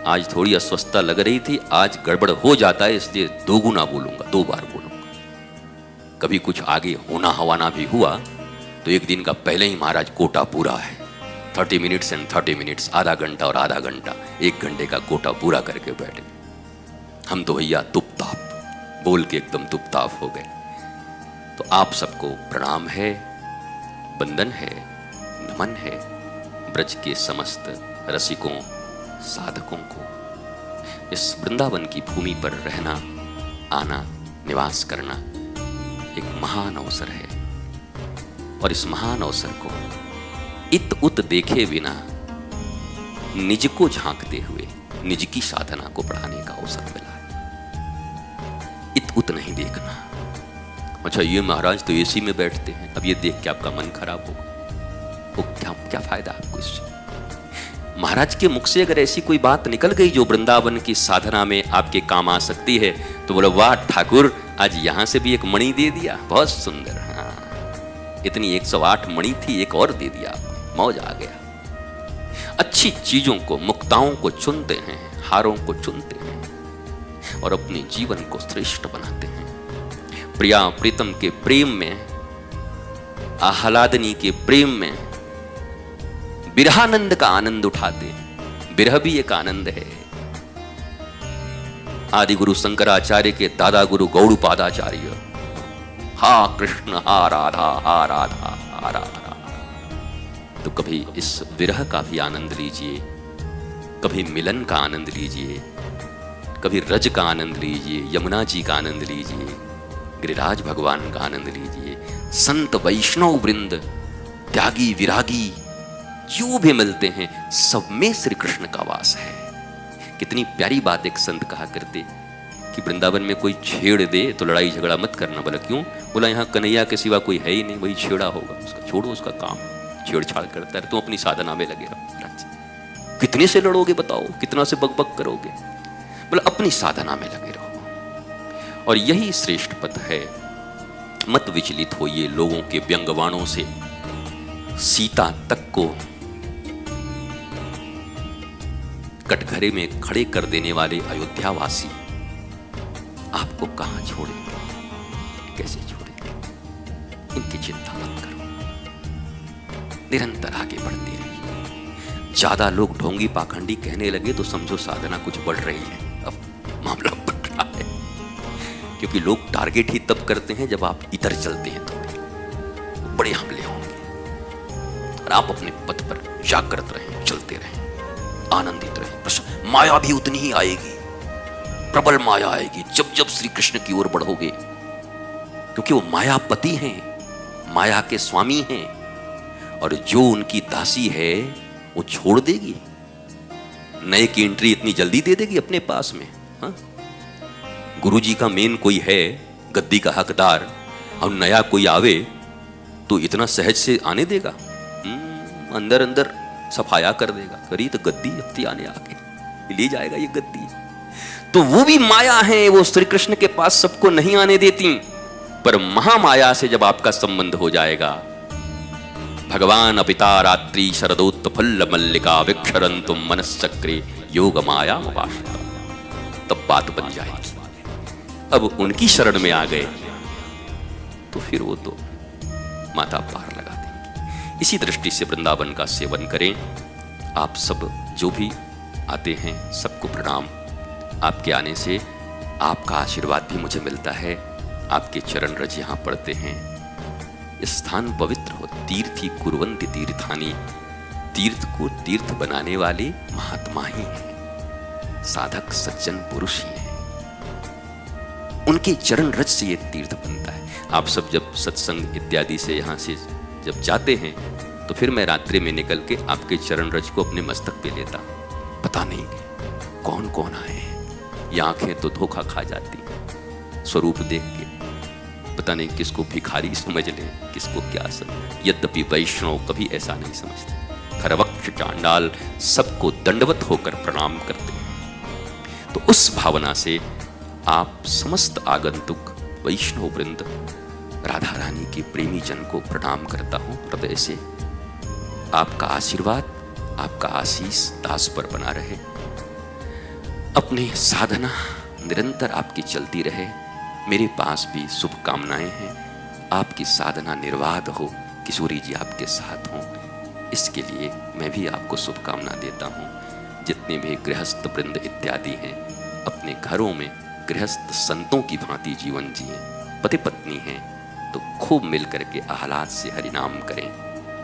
आज थोड़ी अस्वस्थता लग रही थी, आज गड़बड़ हो जाता है, इसलिए दोगुना बोलूंगा, 2 बार बोलूंगा। कभी कुछ आगे होना हवाना भी हुआ तो एक दिन का पहले ही महाराज कोटा पूरा है, 30 मिनट्स एंड 30 मिनट्स, आधा घंटा और आधा घंटा, 1 घंटे का कोटा पूरा करके बैठे। हम तो भैया तुपताप बोल के एकदम तुपताप हो गए। तो आप सबको प्रणाम है, वंदन है, नमन है। ब्रज के समस्त रसिकों, साधकों को इस वृंदावन की भूमि पर रहना, आना, निवास करना एक महान अवसर है। और इस महान अवसर को इत उत देखे बिना निज को झांकते हुए निज की साधना को बढ़ाने का अवसर मिला है। इत उत नहीं देखना, अच्छा ये महाराज तो एसी में बैठते हैं, अब ये देख के आपका मन खराब होगा, वो क्या फायदा आपको इससे? महाराज के मुख से अगर ऐसी कोई बात निकल गई जो वृंदावन की साधना में आपके काम आ सकती है, तो बोलो वाह ठाकुर, आज यहां से भी एक मणि दे दिया, बहुत सुंदर। हाँ, इतनी 108 मणि थी, एक और दे दिया, मौज आ गया। अच्छी चीजों को, मुक्ताओं को चुनते हैं, हारों को चुनते हैं और अपने जीवन को श्रेष्ठ बनाते हैं। प्रिया प्रीतम के प्रेम में, आह्लादनी के प्रेम में बिरहानंद का आनंद उठाते हैं। बिरह भी एक आनंद है। आदि गुरु शंकराचार्य के दादा गुरु गौड़पादाचार्य, हा कृष्ण हा राधा हा राधा हा राधा। तो कभी इस विरह का भी आनंद लीजिए, कभी मिलन का आनंद लीजिए, कभी रज का आनंद लीजिए, यमुना जी का आनंद लीजिए, गिरिराज भगवान का आनंद लीजिए। संत वैष्णव वृंद, त्यागी विरागी जो भी मिलते हैं, सब में श्री कृष्ण का वास है। कितनी प्यारी बात एक संत कहा करते कि वृंदावन में कोई छेड़ दे तो लड़ाई झगड़ा मत करना। बोला क्यों? बोला यहाँ कन्हैया के सिवा कोई है ही नहीं, वही छेड़ा होगा, उसका छोड़ो, उसका काम छेड़छाड़ करता है, तुम अपनी साधना में लगे रहो। कितने से लड़ोगे बताओ, कितना से बकबक करोगे? बोला अपनी साधना में लगे रहो। और यही श्रेष्ठ पथ है। मत विचलित होइए लोगों के व्यंगवाणों से। सीता तक को कटघरे में खड़े कर देने वाले अयोध्यावासी आपको कहां छोड़ेंगे, कैसे छोड़ेंगे? इनकी चिंता मत करो, निरंतर आगे बढ़ते रहिए। ज्यादा लोग ढोंगी पाखंडी कहने लगे तो समझो साधना कुछ बढ़ रही है, अब मामला बढ़ रहा है। क्योंकि लोग टारगेट ही तब करते हैं जब आप इधर चलते हैं, तो बड़े हमले होंगे। और आप अपने पथ पर जागृत रहें, चलते रहें, आनंदित रहें। माया भी उतनी ही आएगी, प्रबल माया आएगी जब जब श्री कृष्ण की ओर बढ़ोगे, क्योंकि वो मायापति हैं, माया के स्वामी हैं, और जो उनकी दासी है वो छोड़ देगी, नए की एंट्री इतनी जल्दी दे देगी अपने पास में। हाँ? गुरुजी का मेन कोई है गद्दी का हकदार, और नया कोई आवे तो इतना सहज से आने देगा? अंदर अंदर सफाया कर देगा, करी तो गद्दी अपनी आने आके ले जाएगा ये गद्दी। तो वो भी माया है, वो श्री कृष्ण के पास सबको नहीं आने देती, पर महामाया से जब आपका संबंध हो जाएगा, भगवान अपिता रात्रि शरदोत्फुल्ल मल्लिका विक्षरन्तुम मनश्चक्रे योग माया मुपाश्रिता, तब बात बन जाएगी। अब उनकी शरण में आ गए तो फिर वो तो माता पार लगा देंगी। इसी दृष्टि से वृंदावन का सेवन करें। आप सब जो भी आते हैं सबको प्रणाम। आपके आने से आपका आशीर्वाद भी मुझे मिलता है। आपके चरण रज यहाँ पढ़ते हैं। स्थान पवित्र हो, तीर्थी कुर्वन्ति तीर्थानि, तीर्थ को तीर्थ बनाने वाले महात्मा ही हैं, साधक सज्जन पुरुष ही हैं, उनके चरण रज से ये तीर्थ बनता है। आप सब जब सत्संग इत्यादि से यहाँ से जब जाते हैं तो फिर मैं रात्रि में निकल के आपके चरण रज को अपने मस्तक पे लेता। पता नहीं कौन कौन आए हैं, ये आंखें तो धोखा खा जाती स्वरूप देख के, पता नहीं किसको भिखारी समझ लें, किसको क्या समझ। यद्यपि वैष्णव कभी ऐसा नहीं समझते, खरवक्ष चांडाल सबको दंडवत होकर प्रणाम करते हैं। तो उस भावना से आप समस्त आगंतुक वैष्णव वृंद, राधा रानी के प्रेमी जन को प्रणाम करता हूं हृदय से। आपका आशीर्वाद, आपका आशीष दास पर बना रहे, अपनी साधना निरंतर आपकी चलती रहे। मेरे पास भी शुभकामनाएं हैं, आपकी साधना निर्बाध हो, किशोरी जी आपके साथ हों, इसके लिए मैं भी आपको शुभकामना देता हूं। जितने भी गृहस्थ वृंद इत्यादि हैं, अपने घरों में गृहस्थ संतों की भांति जीवन जिए। पति पत्नी हैं तो खूब मिल करके आह्लाद से हरिनाम करें।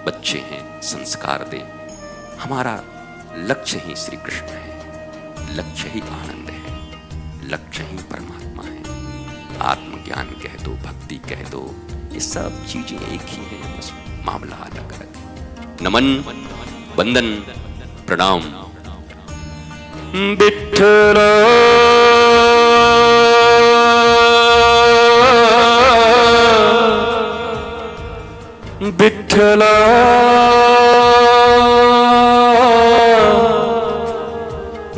बच्चे हैं संस्कार दें। हमारा लक्ष्य ही श्री कृष्ण है, लक्ष्य ही आनंद है, लक्ष्य ही परमात्मा है। आत्मज्ञान कह दो, भक्ति कह दो, ये सब चीजें एक ही हैं, बस मामला अलग अलग है। नमन, वंदन, प्रणाम। विठ्ठल विठ्ठल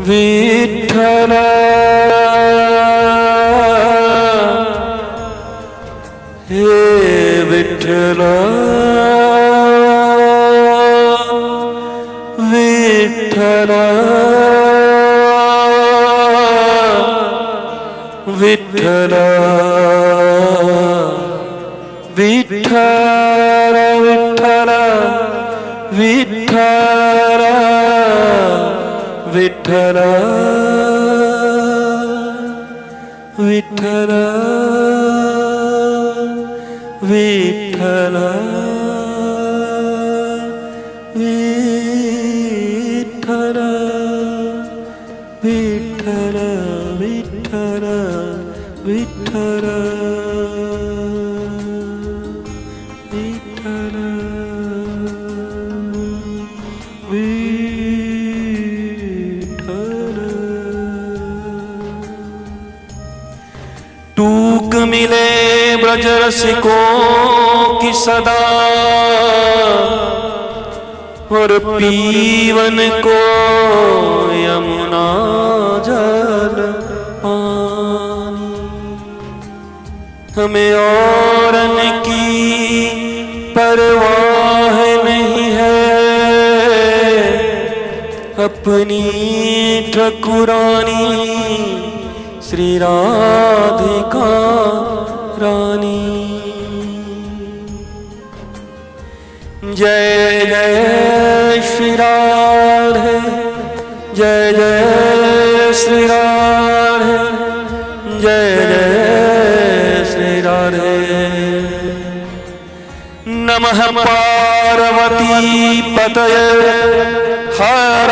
विठ्ठल हे विठ्ठल विठ्ठल विठ्ठल विठ्ठल विठ्ठल विठ्ठल विठ्ठल विठ्ठल विठ्ठल विठ्ठल विठ्ठल विठ्ठल टूक मिले ब्रज रसिकों की सदा, और पीवन को यमुना जल पानी। हमें औरन की परवाह नहीं है, अपनी ठकुरानी श्री राधिका रानी। जय जय श्री राधे, जय जय श्री राधे, जय जय श्री राधे। नमः पार्वती पतये हर